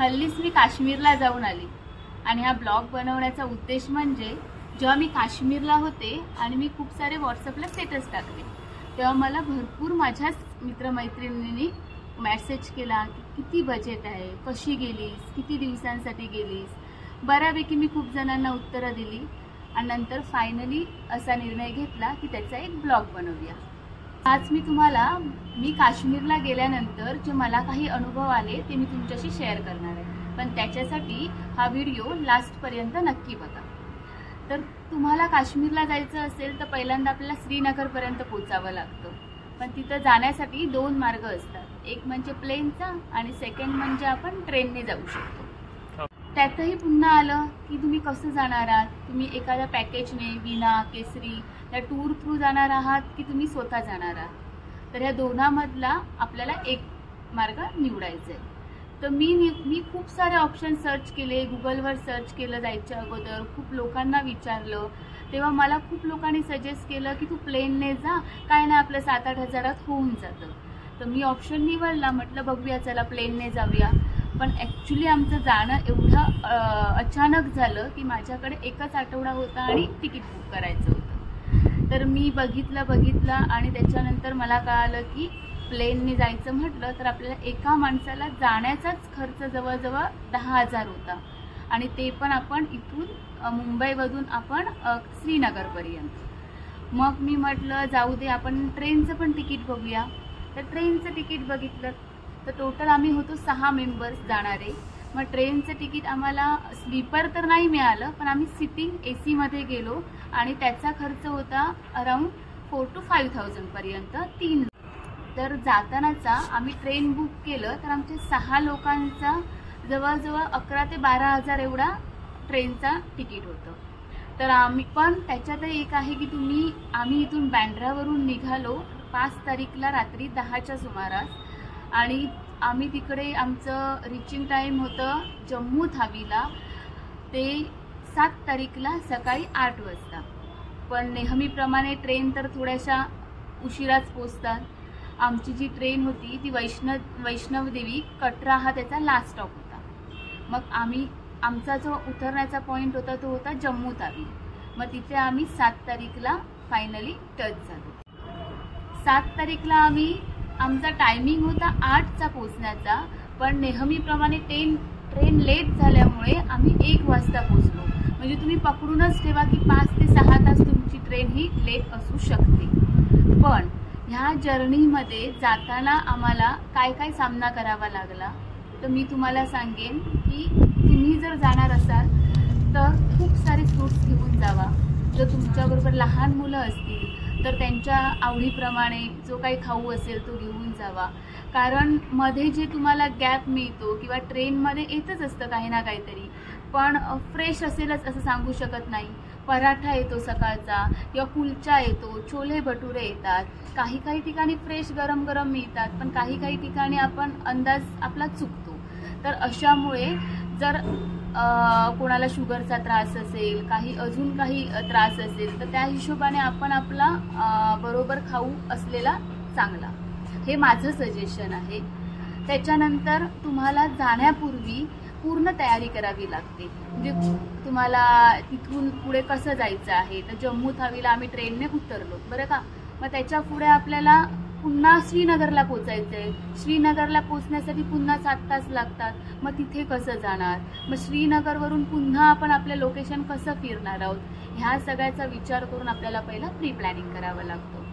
हल्लीच मी काश्मीरला जाऊन आली आणि हा ब्लॉग बनवण्याचा उद्देश म्हणजे जेव्हा मी काश्मीरला होते आणि मी खूप सारे व्हॉट्सअपला स्टेटस टाकले तेव्हा मला भरपूर माझ्याच मित्रमैत्रिणींनी मेसेज केला की किती बजेट आहे, कशी गेलीस, किती दिवसांसाठी गेलीस. बऱ्यापैकी मी खूप जणांना उत्तरं दिली आणि नंतर फायनली असा निर्णय घेतला की त्याचा एक ब्लॉग बनवूया. आज मी काश्मीरला गेल्यानंतर जे मला काही अनुभव आले ते मी तुमच्याशी शेअर करणार आहे, पण त्याच्यासाठी हा व्हिडिओ लास्टपर्यंत नक्की बघा. तर तुम्हाला काश्मीरला जायचं असेल तर पहिल्यांदा आपल्याला श्रीनगरपर्यंत पोहोचावं लागतं, पण तिथं जाण्यासाठी 2 मार्ग असतात. एक म्हणजे प्लेनचा आणि सेकंड म्हणजे आपण ट्रेनने जाऊ शकतो. त्यातही पुन्हा आलं की तुम्ही कसं जाणार आहात, तुम्ही एखाद्या पॅकेजने विना केसरी या टूर थ्रू जाणार आहात की तुम्ही स्वतः जाणार आहात. तर ह्या दोन्हामधला आपल्याला एक मार्ग निवडायचा आहे. तर मी खूप सारे ऑप्शन सर्च केले, गुगलवर सर्च केलं. जायच्या अगोदर खूप लोकांना विचारलं, तेव्हा मला खूप लोकांनी सजेस्ट केलं की तू प्लेनने जा, काय नाही आपलं 7-8 हजारात होऊन जातं. तर मी ऑप्शन निवडला, म्हटलं बघूया चला प्लेनने जाऊया. पण ॲक्च्युली आमचं जाणं एवढं अचानक झालं की माझ्याकडे एकच आठवडा होता आणि तिकीट बुक करायचं होतं. तर मी बघितलं आणि त्याच्यानंतर मला कळालं की प्लेनने जायचं म्हटलं तर आपल्याला एका माणसाला जाण्याचाच खर्च जवळजवळ 10,000 होता आणि ते पण आपण इथून मुंबईमधून आपण श्रीनगरपर्यंत. मग मी म्हटलं जाऊ दे, आपण ट्रेनचं पण तिकीट बघूया. तर ट्रेनचं तिकीट बघितलं तर टोटल आम्ही होतो 6 मेंबर्स जाणारे. मग ट्रेनचं तिकीट आम्हाला स्लीपर तर नाही मिळालं, पण आम्ही सिटिंग AC मध्ये गेलो आणि त्याचा खर्च होता अराउंड 4,000 to 5,000 पर्यंत 3. तर जातानाचा आम्ही ट्रेन बुक केलं तर आमच्या 6 लोकांचा जवळजवळ 11,000 ते 12,000 एवढा ट्रेनचा तिकीट होतं. तर आम्ही पण त्याच्यातही एक आहे की आम्ही इथून बँड्रावरून निघालो 5 तारीखला रात्री 10च्या सुमारास आणि आम्ही तिकडे आमचं रिचिंग टाईम होतं जम्मू थावीला ते 7 तारीखला सकाळी 8 वाजता. पण नेहमीप्रमाणे ट्रेन तर थोड्याशा उशिराच पोचतात. आमची जी ट्रेन होती ती वैष्णवदेवी कटरा हा त्याचा लास्ट स्टॉप होता. मग आमचा जो उतरण्याचा पॉईंट होता तो होता जम्मू तावी. मग तिथे आम्ही 7 तारीखला फायनली टच झालो. 7 तारीखला आमचा टायमिंग होता 8चा पोचण्याचा, पण नेहमीप्रमाणे ट्रेन लेट झाल्यामुळे आम्ही 1 वाजता पोचलो. म्हणजे तुम्ही पकडूनच ठेवा की 5 ते 6 तास तुमची ट्रेन ही लेट असू शकते. पण ह्या जर्नीमध्ये जाताना आम्हाला काय सामना करावा लागला तर मी तुम्हाला सांगेन की तुम्ही जर जाणार असाल तर खूप सारे फ्रूट्स घेऊन जावा. जर तुमच्याबरोबर लहान मुलं असतील तर त्यांच्या आवडीप्रमाणे जो काही खाऊ असेल तो घेऊन जावा. कारण मध्ये जे तुम्हाला गॅप मिळतो किंवा ट्रेनमध्ये येतच असतं काही ना काहीतरी, पण फ्रेश असेलच असं सांगू शकत नाही. पराठा येतो सकाळचा किंवा कुलचा येतो, छोले भटुरे येतात. काही ठिकाणी फ्रेश गरम गरम मिळतात, पण काही ठिकाणी आपण अंदाज आपला चुकतो. तर अशामुळे जर कोणाला शुगरचा त्रास असेल, अजून काही त्रास असेल तर त्या हिशोबाने आपण आपला बरोबर खाऊ असलेला चांगला. हे माझं सजेशन आहे. त्याच्यानंतर तुम्हाला जाण्यापूर्वी पूर्ण तयारी करावी लागते. म्हणजे तुम्हाला तिथून पुढे कसं जायचं आहे. तर जम्मू थावीला आम्ही ट्रेनने उतरलो बरं का. मग त्याच्या पुढे आपल्याला पुन्हा श्रीनगरला पोचायचं आहे. श्रीनगरला पोचण्यासाठी पुन्हा 7 तास लागतात. मग तिथे कसं जाणार, मग श्रीनगरवरून पुन्हा आपण आपल्या लोकेशन कसं फिरणार आहोत, ह्या सगळ्याचा विचार करून आपल्याला पहिला प्री प्लॅनिंग करावं लागतं.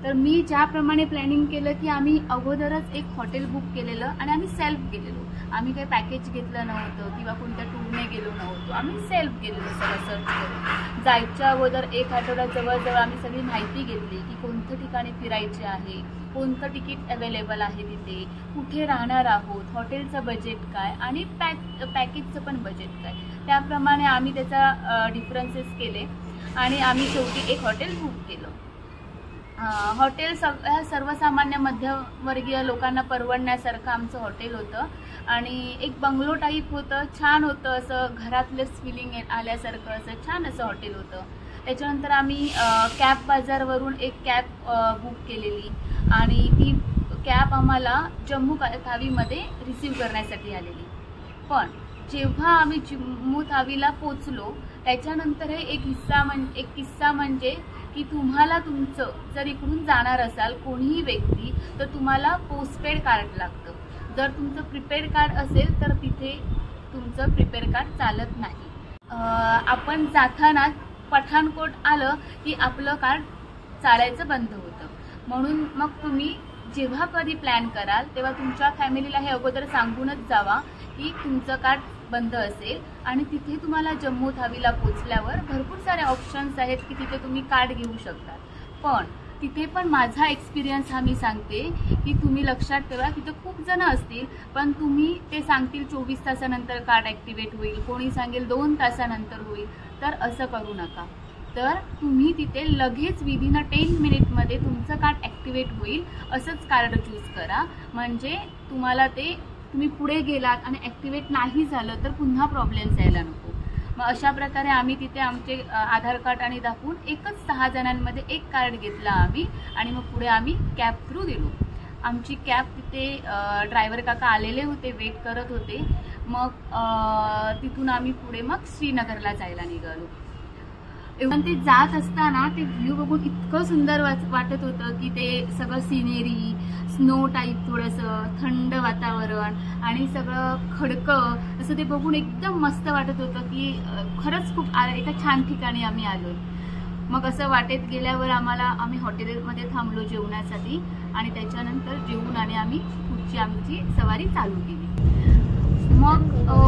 तर मी ज्याप्रमाणे प्लॅनिंग केलं की आम्ही अगोदरच एक हॉटेल बुक केलेलं आणि आम्ही सेल्फ गेलेलो. आम्ही काही पॅकेज घेतलं नव्हतं किंवा कोणत्या टूरने गेलो नव्हतो, आम्ही सेल्फ गेलेलो सगळं सर्च करून. जायच्या अगोदर 1 आठवडा जवळजवळ आम्ही सगळी माहिती घेतली की कोणत्या ठिकाणी फिरायचे आहे, कोणतं तिकीट अवेलेबल आहे तिथे, कुठे राहणार आहोत, हॉटेलचं बजेट काय आणि पॅकेजचं पण बजेट काय. त्याप्रमाणे आम्ही त्याचा डिफरन्सेस केले आणि आम्ही शेवटी एक हॉटेल बुक केलं. हॉटेल सर्वसामान्य मध्यमवर्गीय लोकांना परवडण्यासारखं आमचं हॉटेल होतं आणि एक बंगलो टाईप होतं. छान होतं, असं घरातलंच फिलिंग आल्यासारखं असं छान असं हॉटेल होतं. त्याच्यानंतर आम्ही कॅब बाजारवरून एक कॅब बुक केलेली आणि ती कॅब आम्हाला जम्मू तावीमध्ये रिसीव करण्यासाठी आलेली. पण जेव्हा आम्ही जम्मू तावीला पोचलो त्याच्यानंतर हे एक किस्सा म्हणजे की तुम्हाला तुमचं जर इकडून जाणार असाल कोणीही व्यक्ती तर तुम्हाला पोस्टपेड कार्ड लागतं. जर तुमचं प्रीपेड कार्ड असेल तर तिथे तुमचं प्रीपेड कार्ड चालत नाही. आपण जाताना पठाणकोट आलं की आपलं कार्ड चालायचं बंद होतं. म्हणून मग तुम्ही जेव्हा कधी प्लॅन कराल तेव्हा तुमच्या फॅमिलीला हे अगोदर सांगूनच जावा की तुमचं कार्ड बंद असेल. आणि तिथे तुम्हाला जम्मू तावीला पोचल्यावर भरपूर सारे ऑप्शन्स आहेत की तिथे तुम्ही कार्ड घेऊ शकता. पण तिथे पण माझा एक्सपिरियन्स हा मी सांगते की तुम्ही लक्षात ठेवा तिथे खूप जण असतील पण तुम्ही ते सांगतील 24 तासानंतर कार्ड ॲक्टिवेट होईल, कोणी सांगेल 2 तासानंतर होईल. तर असं करू नका. तर तुम्ही तिथे लगेच विदिन 10 मिनिटमध्ये तुमचं कार्ड ॲक्टिवेट होईल असंच कार्ड चूज करा. म्हणजे तुम्हाला ते तुम्ही पुढे गेलात आणि ॲक्टिवेट नाही झालं तर पुन्हा प्रॉब्लेम्स यायला नको. मग अशा प्रकारे आम्ही तिथे आमचे आधार कार्ड आणि दाखवून एकच 6 जणांमध्ये एक कार्ड घेतला आम्ही आणि मग पुढे आम्ही कॅब थ्रू गेलो. आमची कॅब तिथे ड्रायव्हर काका आलेले होते, वेट करत होते. मग तिथून आम्ही पुढे मग श्रीनगरला जायला निघालो. इव्हन ते जात असताना ते व्ह्यू बघून इतकं सुंदर वाटत होतं की ते सगळं सिनेरी, स्नो टाईप, थोडंसं थंड वातावरण आणि सगळं खडकं असं ते बघून एकदम मस्त वाटत होतं की खरंच खूप एका छान ठिकाणी आम्ही आलोय. मग असं वाटेत गेल्यावर आम्ही हॉटेलमध्ये थांबलो जेवणासाठी आणि त्याच्यानंतर जेवून आणि आम्ही पुढची आमची सवारी चालू केली. मग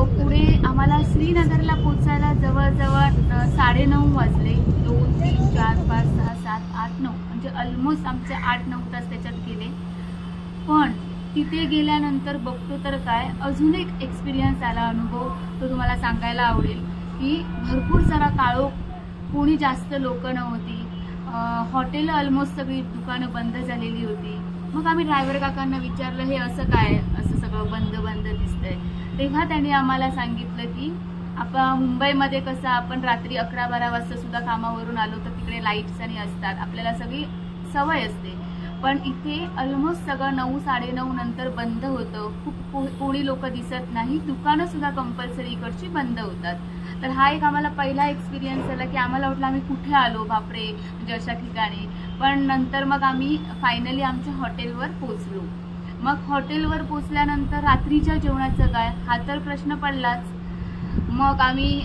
पुढे आम्हाला श्रीनगरला पोचायला जवळजवळ 9:30 वाजले. 2, 3, 4, 5, 6, 7, 8, 9 म्हणजे ऑलमोस्ट आमचे 8-9 तास त्याच्यात गेले. पण तिथे गेल्यानंतर बघतो तर काय अजून एक एक्सपिरियन्स आला, अनुभव तो तुम्हाला सांगायला आवडेल की भरपूर सारा काळोख, कोणी जास्त लोक नव्हती, हॉटेल ऑलमोस्ट सगळी दुकानं बंद झालेली होती. मग आम्ही ड्रायव्हर काकांना विचारलं हे असं काय, असं सगळं बंद बंद दिसतंय. तेव्हा त्यांनी आम्हाला सांगितलं की आपण मुंबईमध्ये कसं आपण रात्री 11-12 वाजता सुद्धा कामावरून आलो तर तिकडे लाईट्स आणि असतात, आपल्याला सगळी सवय असते. पण इथे ऑलमोस्ट सगळं 9-9:30 नंतर बंद होतं. खूप कोणी लोक दिसत नाही, दुकानं सुद्धा कंपल्सरी इकडची बंद होतात. तर हा एक आम्हाला पहिला एक्सपिरियन्स झाला की आम्हाला वाटलं आम्ही कुठे आलो बापरे, म्हणजे अशा ठिकाणी. पण नंतर मग आम्ही फायनली आमच्या हॉटेलवर पोचलो. मग हॉटेलवर पोचल्यानंतर रात्रीच्या जेवणाचं काय हा तर प्रश्न पडलाच. मग आम्ही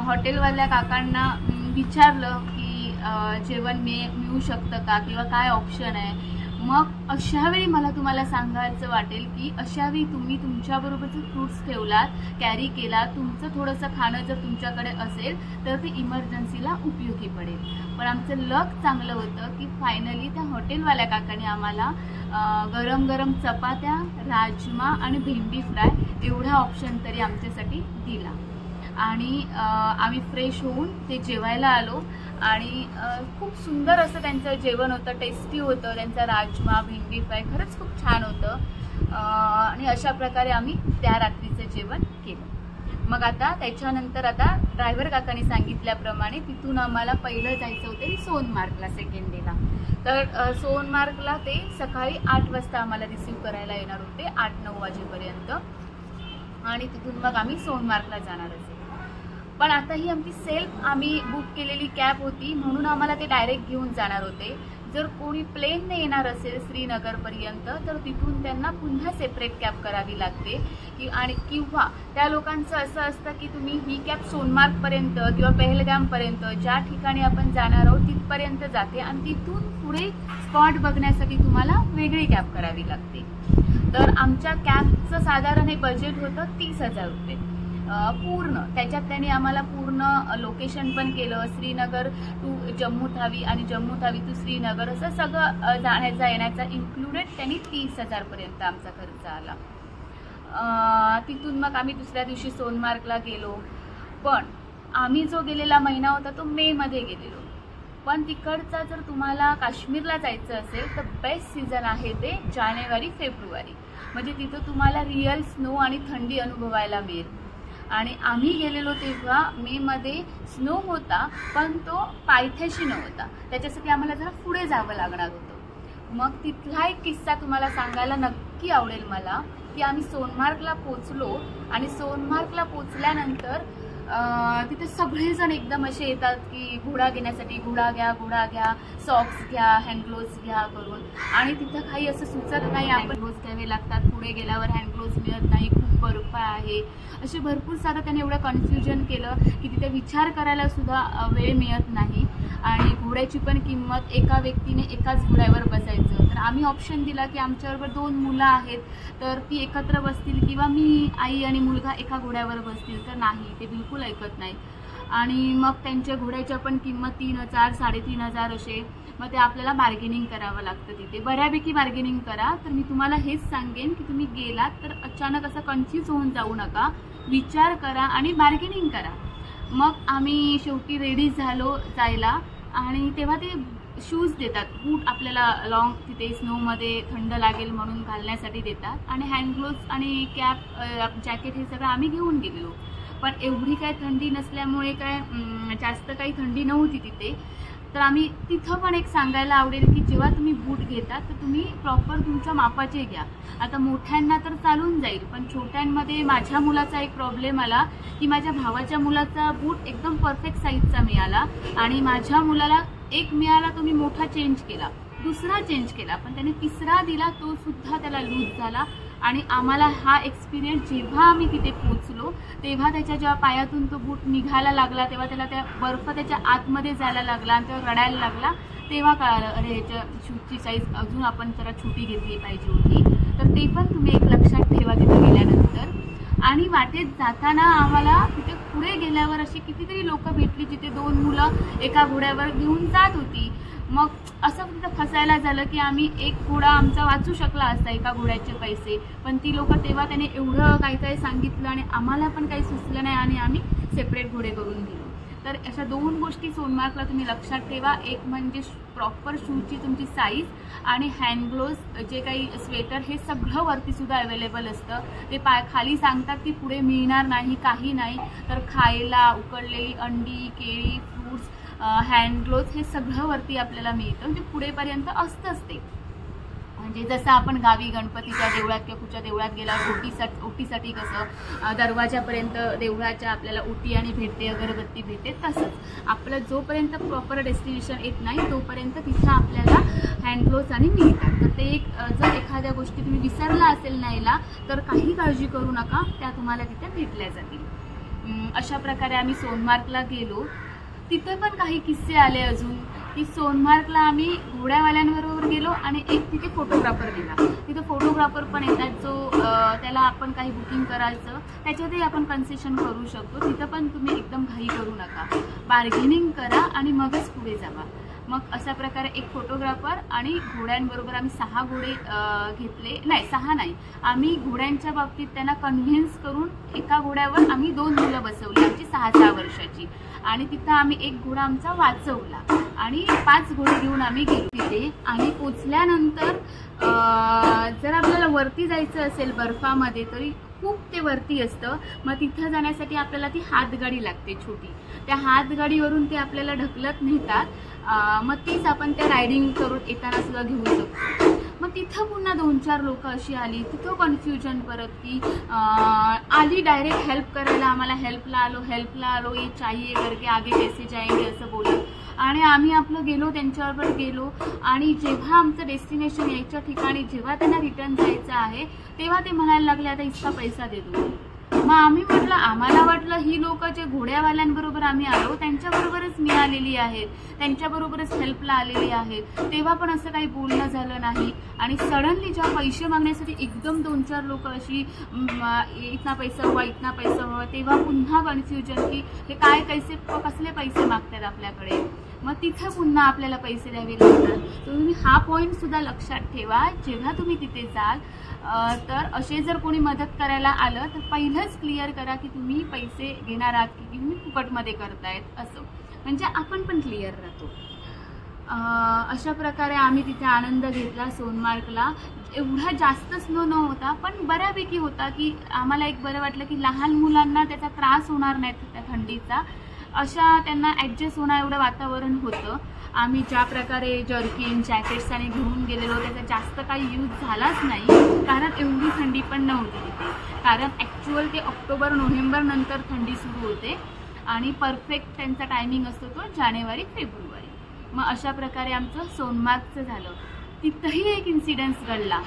हॉटेलवाल्या काकांना विचारलं की जेवण मिळू शकतं का किंवा काय ऑप्शन आहे. मग अशावेळी मला तुम्हाला सांगायचं वाटेल की अशावेळी तुम्ही तुमच्याबरोबरचे फ्रूट्स ठेवलात, कॅरी केला, तुमचं थोडंसं खाणं जर तुमच्याकडे असेल तर ते इमर्जन्सीला उपयोगी पडेल. पण आमचं लक चांगलं होतं की फायनली त्या हॉटेलवाल्या काकाने आम्हाला गरम गरम चपात्या, राजमा आणि भेंडी फ्राय एवढा ऑप्शन तरी आमच्यासाठी दिला. आणि आम्ही फ्रेश होऊन ते जेवायला आलो आणि खूप सुंदर असं त्यांचं जेवण होतं, टेस्टी होतं. त्यांचा राजमा, भेंडी फ्राय खरंच खूप छान होतं. आणि अशा प्रकारे आम्ही त्या रात्रीचं जेवण केलं. मग त्याच्यानंतर ड्रायव्हर काकांनी सांगितल्याप्रमाणे तिथून आम्हाला पहिलं जायचं होतं सोनमार्गला, सेकंड डेला. तर सोनमार्गला ते सकाळी 8 वाजता आम्हाला रिसीव्ह करायला येणार होते, 8-9 वाजेपर्यंत. आणि तिथून मग आम्ही सोनमार्गला जाणार असेल. पण आता ही आमची सेल्फ आम्ही बुक केलेली कॅब होती म्हणून आम्हाला ते डायरेक्ट घेऊन जाणार होते. जर कोणी प्लेनने येणार असेल श्रीनगरपर्यंत तर तिथून त्यांना पुन्हा सेपरेट कॅब करावी लागते. किंवा त्या लोकांचं असं असतं की तुम्ही ही कॅब सोनमार्गपर्यंत किंवा पहलगामपर्यंत ज्या ठिकाणी आपण जाणार आहोत तिथपर्यंत जाते आणि तिथून पुढे स्पॉट बघण्यासाठी तुम्हाला वेगळी कॅब करावी लागते. तर आमच्या कॅबचं साधारण हे बजेट होतं 30,000 रुपये पूर्ण. त्याच्यात त्यांनी आम्हाला पूर्ण लोकेशन पण केलं, श्रीनगर टू जम्मू तावी आणि जम्मू तावी टू श्रीनगर असं सगळं जाण्याचा येण्याचा इन्क्लुडेड त्यांनी 30,000 पर्यंत आमचा खर्च आला. तिथून मग आम्ही दुसऱ्या दिवशी सोनमार्गला गेलो. पण आम्ही जो गेलेला महिना होता तो मे मध्ये गेलेलो. पण तिकडचा जर तुम्हाला काश्मीरला जायचं असेल तर बेस्ट सीझन आहे ते जानेवारी-फेब्रुवारी. म्हणजे तिथं तुम्हाला रिअल स्नो आणि थंडी अनुभवायला मिळेल. आणि आम्ही गेलेलो तेव्हा मे मध्ये स्नो होता पण तो पायथ्याशी नव्हता, त्याच्यासाठी आम्हाला जरा पुढे जावं लागणार होतं. मग तिथला एक किस्सा तुम्हाला सांगायला नक्की आवडेल मला की आम्ही सोनमार्गला पोचलो आणि सोनमार्गला पोचल्यानंतर तिथे सगळेजण एकदम असे येतात की घोडा घेण्यासाठी, घोडा घ्या, सॉक्स घ्या, हँड ग्लोव्ज घ्या करून. आणि तिथं काही असं सुचत नाही, आपण ग्लोव्ज घ्यावे लागतात, पुढे गेल्यावर हँड ग्लोव्ज मिळत नाही, खूप बर्फ आहे, असे भरपूर सारं त्याने एवढं कन्फ्युजन केलं की तिथे विचार करायला सुद्धा वेळ मिळत नाही. आणि घोड्याची पण किंमत, एका व्यक्तीने एकाच घोड्यावर बसायचं. तर आम्ही ऑप्शन दिला की आमच्याबरोबर 2 मुलं आहेत तर ती एकत्र बसतील किंवा मी, आई आणि मुलगा एका घोड्यावर बसतील. तर नाही, ते बिलकुल ऐकत नाही. आणि मग त्यांच्या घोड्याच्या पण किंमत 3,000 3,500 असे. मग ते आपल्याला बार्गेनिंग करावं लागतं तिथे. बऱ्यापैकी बार्गेनिंग करा. तर मी तुम्हाला हेच सांगेन की तुम्ही गेलात तर अचानक असं कन्फ्यूज होऊन जाऊ नका, विचार करा आणि बार्गेनिंग करा. मग आम्ही शेवटी रेडी झालो जायला. आणि तेव्हा ते शूज देतात, बूट आपल्याला लॉंग तिथे स्नोमध्ये थंड लागेल म्हणून घालण्यासाठी देतात. आणि हँड ग्लोव्ज आणि कॅप, जॅकेट हे सगळं आम्ही घेऊन गेलेलो. पण एवढी काय थंडी नसल्यामुळे काय जास्त काही थंडी नव्हती तिथे. तर आम्ही तिथं पण एक सांगायला आवडेल की जेव्हा तुम्ही बूट घेता तर तुम्ही प्रॉपर तुमच्या मापाचे घ्या. आता मोठ्यांना तर चालून जाईल, पण छोट्यांमध्ये माझ्या मुलाचा एक प्रॉब्लेम आला की माझ्या भावाच्या मुलाचा बूट एकदम परफेक्ट साईजचा मिळाला आणि माझ्या मुलाला एक मिळाला, तो मी मोठा चेंज केला, दुसरा चेंज केला, पण त्याने तिसरा दिला, तो सुद्धा त्याला लूज झाला. आणि आम्हाला हा एक्सपिरियन्स जेव्हा आम्ही तिथे पोचलो तेव्हा त्याच्या जेव्हा पायातून तो बूट निघायला लागला तेव्हा त्याला त्या बर्फ त्याच्या आतमध्ये जायला लागला आणि तेव्हा रडायला लागला. तेव्हा कळालं, अरे ह्याच्या शूजची साईज अजून आपण जरा छोटी घेतली पाहिजे होती. तर ते पण तुम्ही एक लक्षात ठेवा तिथे गेल्यानंतर. आणि वाटेत जाताना आम्हाला तिथे पुढे गेल्यावर अशी कितीतरी लोक भेटली जिथे 2 मुलं एका घोड्यावर घेऊन जात होती. मग असं तिथं फसायला झालं की आम्ही एक घोडा आमचा वाचू शकला असता, एका घोड्याचे पैसे. पण ती लोक तेव्हा त्याने एवढं काही सांगितलं आणि आम्हाला पण काही सुचलं नाही आणि आम्ही सेपरेट घोडे करून दिलो. तर अशा 2 गोष्टी सोनमार्गला तुम्ही लक्षात ठेवा. एक म्हणजे प्रॉपर शूजची तुमची साईज आणि हँड ग्लोव्ज, जे काही स्वेटर, हे सगळं वरती सुद्धा अवेलेबल असतं. ते खाली सांगतात की पुढे मिळणार नाही, काही नाही. तर खायला उकडलेली अंडी, केळी, फ्रूट्स, हँड ग्लोव्ज हे सगळं वरती आपल्याला मिळतं. म्हणजे पुढेपर्यंत असतंच ते. म्हणजे जसं आपण गावी गणपतीच्या देवळात किंवा कुठच्या देवळात गेल्यावर ओटीसाठी कसं दरवाजापर्यंत देवळाच्या आपल्याला ओटी आणि भेटते, अगरबत्ती भेटते, तसंच आपलं जोपर्यंत प्रॉपर डेस्टिनेशन येत नाही तोपर्यंत तिथं आपल्याला हँड ग्लोव्ज आणि मिळतात. तर ते एक, जर एखाद्या गोष्टी तुम्ही विसरला असेल न्यायला तर काही काळजी करू नका, त्या तुम्हाला तिथे भेटल्या जातील. अशा प्रकारे आम्ही सोनमार्गला गेलो. तिथे पण काही किस्से आले अजून की सोनमार्गला आम्ही घोड्यावाल्यांबरोबर गेलो आणि एक तिथे फोटोग्राफर गेला. तिथे फोटोग्राफर पण येतात, जो त्याला आपण काही बुकिंग करायचं त्याच्यातही आपण कन्सेशन करू शकतो. तिथं पण तुम्ही एकदम घाई करू नका, बार्गेनिंग करा आणि मगच पुढे जावा. मग अशा प्रकारे एक फोटोग्राफर आणि घोड्यांबरोबर आम्ही 6 घोडे घेतले. नाही, 6 नाही, आम्ही घोड्यांच्या बाबतीत त्यांना कन्व्हिन्स करून एका घोड्यावर आम्ही 2 मुलं बसवली, आमची 6-6 वर्षाची. आणि तिथं आम्ही एक घोडा आमचा वाचवला आणि 5 घोडे घेऊन आम्ही गेलो तिथे. आणि पोचल्यानंतर जर आपल्याला वरती जायचं असेल बर्फामध्ये तरी खूप ते वरती असतं. मग तिथं जाण्यासाठी आपल्याला ती हातगाडी लागते छोटी. त्या हातगाडीवरून ते आपल्याला ढकलत नेतात. मग तीच आपण त्या रायडिंग करून येताना सुद्धा घेऊ शकतो. मग तिथं पुन्हा 2-4 लोक अशी आली. तिथं कन्फ्युजन परत की आली डायरेक्ट हेल्प करायला, आम्हाला हेल्पला आलो, ये चाहिए करके आगे कैसे जाएंगे असं बोलत. आणि आम्ही आपलं गेलो, त्यांच्याबरोबर गेलो. आणि जेव्हा आमचं डेस्टिनेशन यायच्या ठिकाणी जेव्हा त्यांना रिटर्न जायचं आहे तेव्हा ते म्हणायला लागले आता इसका पैसा दे दो. मग आम्ही म्हटलं, आम्हाला वाटलं ही लोक जे घोड्यावाल्यांबरोबर आम्ही आलो त्यांच्याबरोबरच मिळालेली आहेत, त्यांच्याबरोबरच हेल्पला आलेली आहेत. तेव्हा पण असं काही बोलणं झालं नाही. आणि सडनली जेव्हा पैसे मागण्यासाठी एकदम 2-4 लोक अशी इतना पैसा हुआ, तेव्हा पुन्हा कन्फ्युजन की हे काय कसले पैसे मागतात आपल्याकडे. मग तिथे पुन्हा आपल्याला पैसे द्यावे लागतात. तुम्ही हा पॉईंट सुद्धा लक्षात ठेवा जेव्हा तुम्ही तिथे जाल. तर असे जर कोणी मदत करायला आलं तर पहिलंच क्लिअर करा की तुम्ही पैसे घेणार आहात की तुम्ही फुकटमध्ये करतायत, असं म्हणजे आपण पण क्लिअर राहतो. अशा प्रकारे आम्ही तिथे आनंद घेतला सोनमार्गला. एवढा जास्त स्नो न होता पण बऱ्यापैकी होता की आम्हाला एक बरं वाटलं की लहान मुलांना त्याचा त्रास होणार नाही त्या थंडीचा. अशा त्यांना ॲडजस्ट होणं एवढं वातावरण होतं. आम्ही ज्या प्रकारे जर्किन जॅकेट्स आणि घेऊन गेलेलो त्याचा जास्त काही यूज झालाच नाही, कारण एवढी थंडी पण नव्हती तिथे. कारण ॲक्च्युअल ते ऑक्टोबर नोव्हेंबर नंतर थंडी सुरू होते आणि परफेक्ट त्यांचा टायमिंग असतो तो जानेवारी फेब्रुवारी. मग अशा प्रकारे आमचं सोनमार्गचं झालं. तिथंही एक इन्सिडन्स घडला.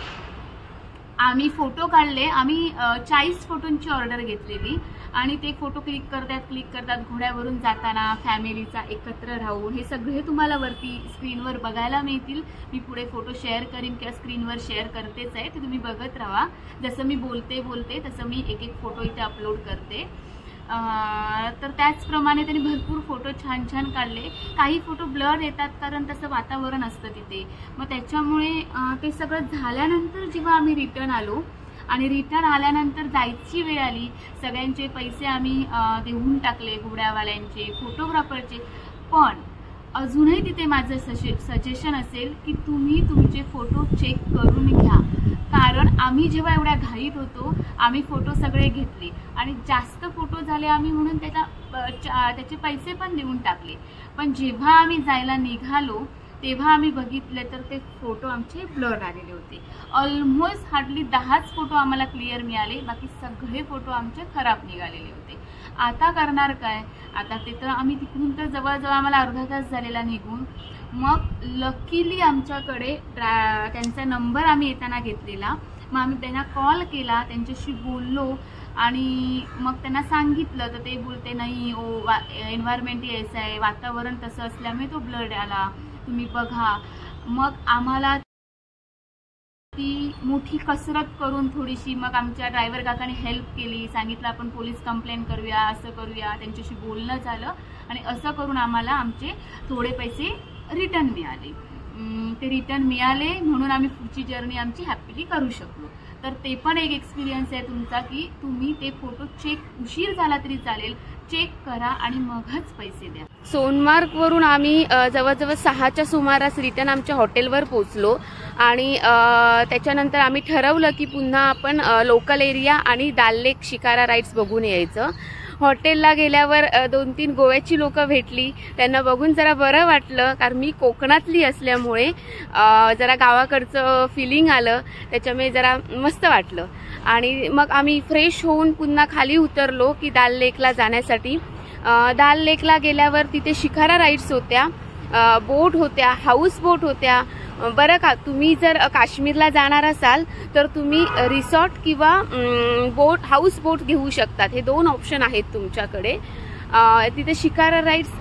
आम्ही फोटो काढले. आम्ही 40 फोटोंची ऑर्डर घेतलेली आणि ते फोटो क्लिक करतात घोड्यावरून जाताना फॅमिलीचा एकत्र राहून. हे सगळे तुम्हाला वरती स्क्रीनवर बघायला मिळतील. मी पुढे फोटो शेअर करीन किंवा स्क्रीनवर शेअर करतेच आहे, ते तुम्ही बघत राहा. जसं मी बोलते तसं मी एक एक फोटो इथे अपलोड करते. तर त्याचप्रमाणे त्यांनी भरपूर फोटो छान छान काढले. काही फोटो ब्लर येतात कारण तसं वातावरण असतं तिथे. मग त्याच्यामुळे ते सगळं झाल्यानंतर जेव्हा आम्ही रिटर्न आलो आणि रिटर्न आल्यानंतर जायची वेळ आली, सगळ्यांचे पैसे आम्ही देऊन टाकले, घोड्यावाल्यांचे, फोटोग्राफरचे. पण अजूनही तिथे माझं सजेशन असेल की तुम्ही तुमचे फोटो चेक करून घ्या. कारण आम्ही जेव्हा एवढ्या घाईत होतो आम्ही फोटो सगळे घेतले आणि जास्त फोटो झाले आम्ही म्हणून त्याचे पैसे पण देऊन टाकले. पण जेव्हा आम्ही जायला निघालो तेव्हा आम्ही बघितले तर ते फोटो आमचे ब्लर आलेले होते. ऑलमोस्ट हार्डली 10च फोटो आम्हाला क्लिअर मिळाले, बाकी सगळे फोटो आमचे खराब निघालेले होते. आता करणार काय? आता ते तर आम्ही तिकडून तर जवळजवळ आम्हाला अर्धा तास झालेला निघून. मग लकीली आमच्याकडे त्यांचा नंबर आम्ही येताना घेतलेला. मग आम्ही त्यांना कॉल केला, त्यांच्याशी बोललो आणि मग त्यांना सांगितलं. तर ते बोलते नाही एन्व्हायरमेंट ऐसा आहे, वातावरण तसं असल्यामुळे तो ब्लड आला, तुम्ही बघा. मग आम्हाला ती मोठी कसरत करून थोडीशी मग आमच्या ड्रायव्हर काकाने हेल्प केली. सांगितलं आपण पोलीस कंप्लेंट करूया, असं करूया. त्यांच्याशी बोलणं झालं आणि असं करून आम्हाला आमचे थोडे पैसे रिटर्न मिळाले. ते रिटर्न मिळाले म्हणून आम्ही पुढची जर्नी आमची हॅपीली करू शकलो. तर ते पण एक एक्सपिरियन्स आहे तुमचा की तुम्ही ते फोटो चेक उशीर झाला तरी चालेल, चेक करा आणि मगच पैसे द्या. सोनमार्गवरून आम्ही जवळजवळ 6च्या सुमारास रिटर्न आमच्या हॉटेलवर पोहोचलो आणि त्याच्यानंतर आम्ही ठरवलं की पुन्हा आपण लोकल एरिया आणि दाल लेक शिकारा राईड्स बघून यायचं. हॉटेलला गेल्यावर 2-3 गोव्याची लोक भेटली, त्यांना बघून जरा बरं वाटलं. कारण मी कोकणातली असल्यामुळे जरा गावाकडचं फिलिंग आलं, त्याच्यामुळे जरा मस्त वाटलं. आणि मग आम्ही फ्रेश होऊन पुन्हा खाली उतरलो की दाल लेकला जाण्यासाठी. दाल लेकला गेल्यावर तिथे शिकारा राईड्स होत्या, बोट होत्या, हाऊस बोट होत्या. बरं का, तुम्ही जर काश्मीरला जाणार असाल तर तुम्ही रिसॉर्ट किंवा हाऊस बोट घेऊ शकतात. हे 2 ऑप्शन आहेत तुमच्याकडे. तिथे शिकारा राईड्स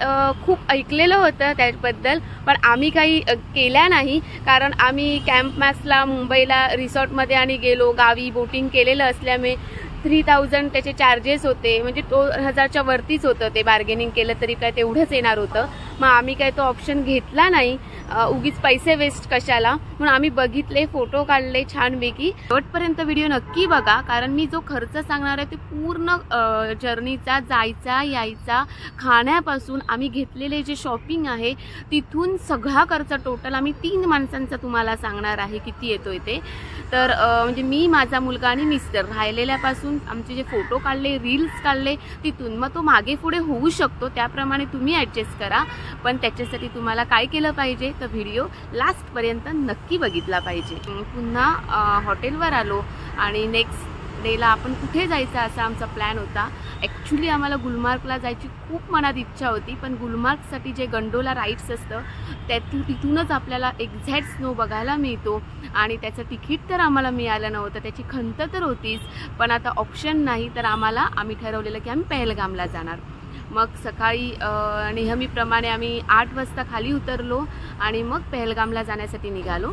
खूप ऐकलेलं होतं त्याबद्दल, पण आम्ही काही केल्या नाही. कारण आम्ही कॅम्प मॅक्सला मुंबईला रिसॉर्टमध्ये आणि गेलो, गावी बोटिंग केलेलं असल्यामुळे 3000 त्याचे चार्जेस होते. म्हणजे 2000च्या वरतीच होतं. ते बार्गेनिंग केलं तरी काय तेवढंच येणार होतं. मग आम्ही काय तो ऑप्शन घेतला नाही, उगीच पैसे वेस्ट कशाला. म्हणून आम्ही बघितले, फोटो काढले छानपैकी. शेवटपर्यंत व्हिडिओ नक्की बघा, कारण मी जो खर्च सांगणार आहे ते पूर्ण जर्नीचा, जायचा यायचा, खाण्यापासून आम्ही घेतलेले जे शॉपिंग आहे तिथून सगळा खर्च टोटल आम्ही 3 माणसांचा तुम्हाला सांगणार आहे किती येतोय ते. तर म्हणजे मी, माझा मुलगा आणि मिस्टर, राहिलेल्यापासून आमचे जे फोटो काढले, रील्स काढले तिथून. मग तो मागे पुढे होऊ शकतो, त्याप्रमाणे तुम्ही ॲडजस्ट करा. पण त्याच्यासाठी तुम्हाला काय केलं पाहिजे तर व्हिडिओ लास्टपर्यंत नक्की बघितला पाहिजे. पुन्हा हॉटेलवर आलो आणि नेक्स्ट डेला आपण कुठे जायचं असा आमचा प्लॅन होता. ॲक्च्युली आम्हाला गुलमार्गला जायची खूप मनात इच्छा होती, पण गुलमार्गसाठी जे गंडोला राईड्स असतं तिथूनच आपल्याला एक्झॅक्ट स्नो बघायला मिळतो आणि त्याचं तिकीट तर आम्हाला मिळालं नव्हतं. त्याची खंत तर होतीच, पण आता ऑप्शन नाही. तर आम्ही ठरवलेलं की आम्ही पहलगामला जाणार. मग सकाळी नेहमीप्रमाणे आम्ही 8 वाजता खाली उतरलो आणि मग पहलगामला जाण्यासाठी निघालो.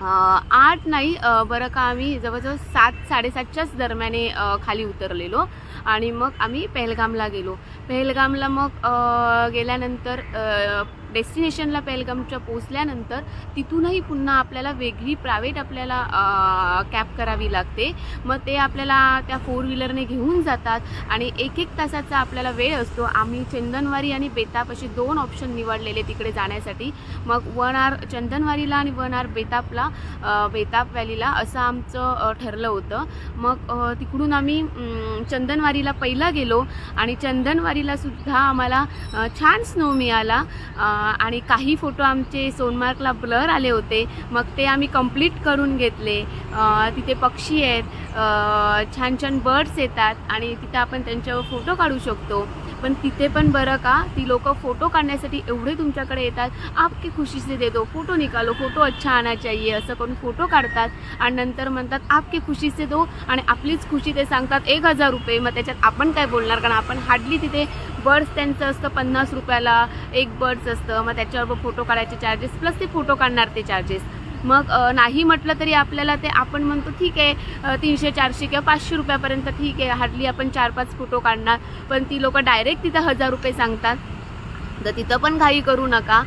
8 नाही बरं का, आम्ही जवळजवळ 7-7:30च्याच दरम्याने खाली उतरलेलो आणि मग आम्ही पहलगामला गेलो. पहलगामला मग गेल्यानंतर डेस्टिनेशनला पहलगामच्या पोहोचल्यानंतर तिथूनही पुन्हा आपल्याला वेगळी प्रायव्हेट आपल्याला कॅब करावी लागते। मग ते आपल्याला त्या 4 व्हीलरने घेऊन जातात आणि 1-1 तासाचा आपल्याला वेळ असतो। आम्ही चंदनवारी आणि बेताब असे 2 ऑप्शन निवडलेले तिकडे जाण्यासाठी। मग 1 आवर चंदनवारीला आणि 1 आवर बेताबला बेताब व्हॅलीला असं आमचं ठरलं होतं। मग तिकडून आम्ही चंदनवारीला पहिला गेलो आणि चंदनवारीला सुद्धा आम्हाला छान स्नो मिळाला आणि काही फोटो आमचे सोनमार्गला ब्लर आले होते। मग ते आम्ही कंप्लीट करून घेतले। तिथे पक्षी आहेत, छान छान बर्ड्स येतात आणि तिथे आपण त्यांच्यावर फोटो काढू शकतो। पण तिथे पण बरं का, ती लोक फोटो काढण्यासाठी एवढे तुमच्याकडे येतात, आपकी खुशी से दे दो, फोटो निकालो, फोटो अच्छा आना चाहिए असं करून फोटो काढतात आणि नंतर म्हणतात आपकी खुशी से दो आणि आपलीच खुशी ते सांगतात 1000 रुपये। मग त्याच्यात आपण काय बोलणार, कारण आपण हार्डली तिथे बर्ड्स त्यांचं असतं 50 रुपयाला एक बर्ड्स असतं। मग त्याच्यावर फोटो काढायचे चार्जेस प्लस ते फोटो काढणार ते चार्जेस। मग नाही म्हटलं तरी आपल्याला ते आपण म्हणतो ठीक आहे 300 400 किंवा 500 रुपयापर्यंत ठीक आहे, हार्डली आपण 4-5 फोटो काढणार। पण ती लोक डायरेक्ट तिथं 1000 रुपये सांगतात, तर तिथं पण घाई करू नका।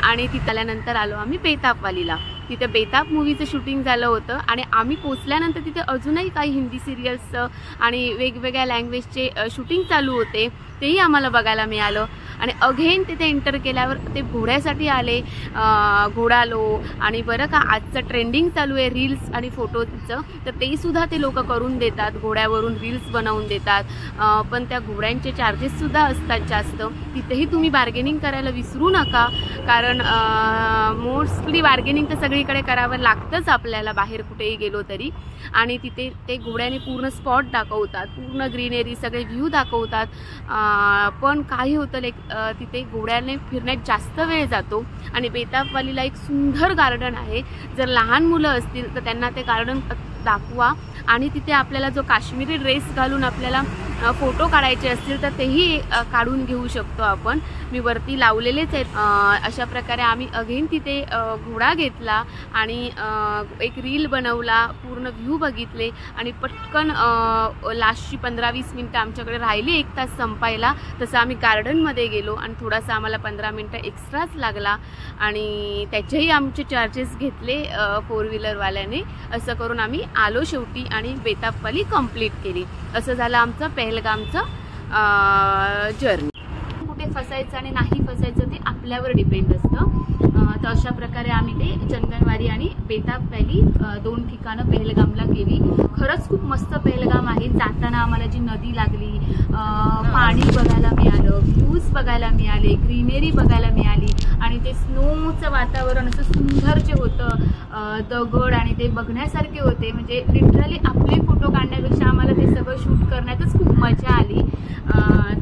आणि तिथं आल्यानंतर आलो आम्ही बेताबवालीला। तिथे बेताब मूवीचं शूटिंग झालं होतं आणि आम्ही पोचल्यानंतर तिथे अजूनही काही हिंदी सिरियल्सचं आणि वेगवेगळ्या लँग्वेजचे शूटिंग चालू होते, तेही आम्हाला बघायला मिळालं। आणि अगेन तिथे एंटर केल्यावर ते घोड्यासाठी आले, घोडालो आणि बरं का आजचं ट्रेंडिंग चालू आहे रील्स आणि फोटोचं, तर ते सुद्धा ते लोक करून देतात, घोड्यावरून रील्स बनवून देतात। पण त्या घोड्यांचे चार्जेससुद्धा असतात जास्त। तिथेही तुम्ही बार्गेनिंग करायला विसरू नका, कारण मोस्टली बार्गेनिंग तर सगळीकडे करावं लागतंच आपल्याला बाहेर कुठेही गेलो तरी। आणि तिथे ते घोड्याने पूर्ण स्पॉट दाखवतात, पूर्ण ग्रीनरी सगळे व्ह्यू दाखवतात। पण काही होतं तिथे घोड्याने फिरण्यात जास्त वेळ जातो। आणि बेताबवालीला एक सुंदर गार्डन आहे, जर लहान मुलं असतील तर त्यांना ते गार्डन दाखवा। आणि तिथे आपल्याला जो काश्मीरी ड्रेस घालून आपल्याला फोटो काढायचे असतील तर तेही काढून घेऊ शकतो आपण। मी वरती लावलेलेच आहेत। अशा प्रकारे आम्ही अगेन तिथे घोडा घेतला आणि एक रील बनवला, पूर्ण व्ह्यू बघितले आणि पटकन लास्टची 15-20 मिनटं आमच्याकडे राहिली 1 तास संपायला, तसं आम्ही गार्डनमध्ये गेलो आणि थोडासा आम्हाला 15 मिनटं एक्स्ट्राच लागला आणि त्याचेही आमचे चार्जेस घेतले 4 व्हीलरवाल्याने। असं करून आम्ही आलो शेवटी आणि बेताबवाली कंप्लीट केली। असं झालं आमचं पहलगामचं जर्नी। कुठे फसायचं आणि नाही फसायचं ते आपल्यावर डिपेंड असतं। तर अशा प्रकारे आम्ही ते चंदनवारी आणि बेताब व्हॅली 2 ठिकाणं पहलगामला केली। खरंच खूप मस्त पहलगाम आहे। जाताना आम्हाला जी नदी लागली, पाणी बघायला मिळालं, व्ह्यूज बघायला मिळाले, ग्रीनरी बघायला मिळाली आणि ते स्नोचं वातावरण असं सुंदर जे होतं, दगड आणि ते बघण्यासारखे होते। म्हणजे लिटरली आपले फोटो काढण्यापेक्षा आम्हाला ते सगळं शूट करण्यातच खूप मजा आली।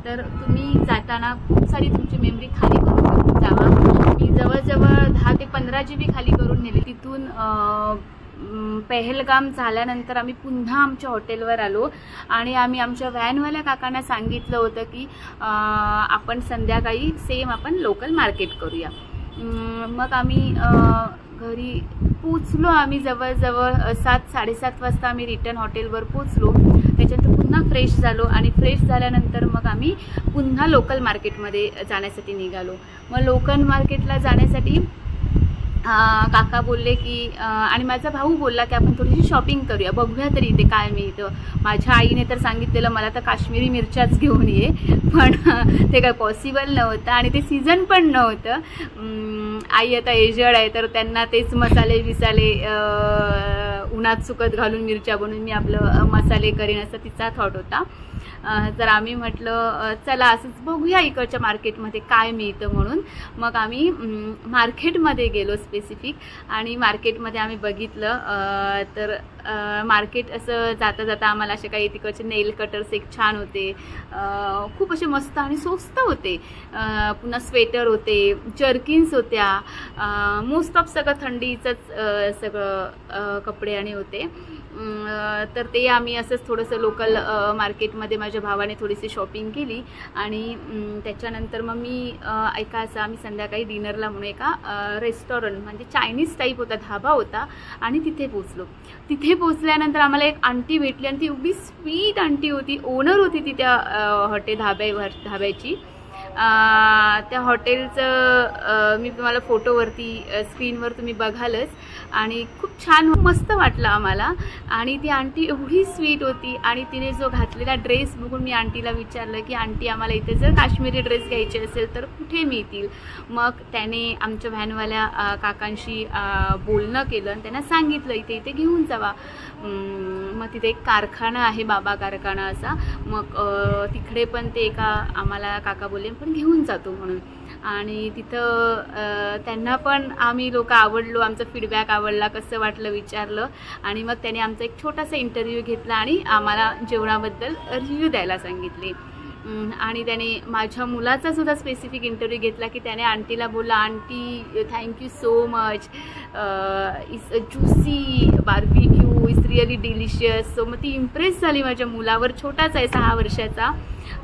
तर तुम्ही जाताना खूप सारी तुमची मेमरी खाली करून जावा। मी जवळजवळ 10 ते 15 GB खाली करून नेले। तिथून पहलगाम झाल्यानंतर आम्ही पुन्हा आमच्या हॉटेलवर आलो आणि आम्ही आमच्या व्हॅनवाल्या काकांना सांगितलं होतं की आपण संध्याकाळी सेम आपण लोकल मार्केट करूया। मग आम्ही घरी पोचलो। आम्ही जवळजवळ 7-7:30 वाजता आम्ही रिटर्न हॉटेलवर पोचलो। त्याच्यानंतर पुन्हा फ्रेश झालो आणि फ्रेश झाल्यानंतर मग आम्ही पुन्हा लोकल मार्केटमध्ये जाण्यासाठी निघालो। मग लोकल मार्केटला जाण्यासाठी काका बोलले की आणि माझा भाऊ बोलला की आपण थोडीशी शॉपिंग करूया, बघूया तरी इथे काय मिळतं। माझ्या आईने तर सांगितलेलं मला तर काश्मीरी मिरच्याच घेऊन ये, पण ते काय पॉसिबल नव्हतं आणि ते सीझन पण नव्हतं। आई आता एजड आहे तर त्यांना तेच मसाले बिसाले उन्हात सुकत घालून मिरच्या बनवून मी आपलं मसाले करीन असं तिचा थॉट होता। तर आम्ही म्हटलं चला असंच बघूया इकडच्या मार्केटमध्ये काय मिळतं म्हणून। मग आम्ही मार्केटमध्ये गेलो स्पेसिफिक आणि मार्केटमध्ये आम्ही बघितलं तर मार्केट असं जाता जाता आम्हाला असे काही तिकडचे नेल कटर्स एक छान होते, खूप असे मस्त आणि स्वस्त होते। पुन्हा स्वेटर होते, जर्किन्स होत्या, मोस्ट ऑफ सगळं थंडीचंच सगळं कपडे आणि होते। तर ते आम्ही असंच थोडंसं लोकल मार्केटमध्ये माझ्या भावाने थोडीशी शॉपिंग केली आणि त्याच्यानंतर मग मी असं आम्ही संध्याकाळी डिनरला म्हणून एका रेस्टॉरंट म्हणजे चायनीज टाईप होता, धाबा होता आणि तिथे पोचलो। तिथे पोचल्यानंतर आम्हाला एक आंटी भेटली आणि ती एवढी स्वीट आंटी होती, ओनर होती ती त्या धाब्याची। त्या हॉटेलचं मी तुम्हाला फोटोवरती स्क्रीनवर तुम्ही बघालच आणि खूप छान मस्त वाटलं आम्हाला। आणि ती आंटी एवढी स्वीट होती आणि तिने जो घातलेला ड्रेस बघून मी आंटीला विचारलं की आंटी आम्हाला इथे जर काश्मीरी ड्रेस घ्यायचे असेल तर कुठे मिळतील। मग त्याने आमच्या व्हॅनवाल्या काकांशी बोलणं केलं आणि त्यांना सांगितलं इथे इथे घेऊन जावा। मग तिथे एक कारखाना आहे बाबा कारखाना असा, मग तिकडे पण ते एका आम्हाला काका बोलले पण घेऊन जातो म्हणून। आणि तिथं त्यांना पण आम्ही लोक आवडलो, आमचा फीडबॅक आवडला, कसं वाटलं विचारलं आणि मग त्याने आमचा एक छोटासा इंटरव्ह्यू घेतला आणि आम्हाला जेवणाबद्दल रिव्ह्यू द्यायला सांगितले। आणि त्याने माझ्या मुलाचा सुद्धा स्पेसिफिक इंटरव्ह्यू घेतला की त्याने आंटीला बोलला aunty thank you so much, it's a juicy barbecue, it's really delicious. So मग ती इम्प्रेस झाली माझ्या मुलावर, छोटाच आहे 6 वर्षाचा।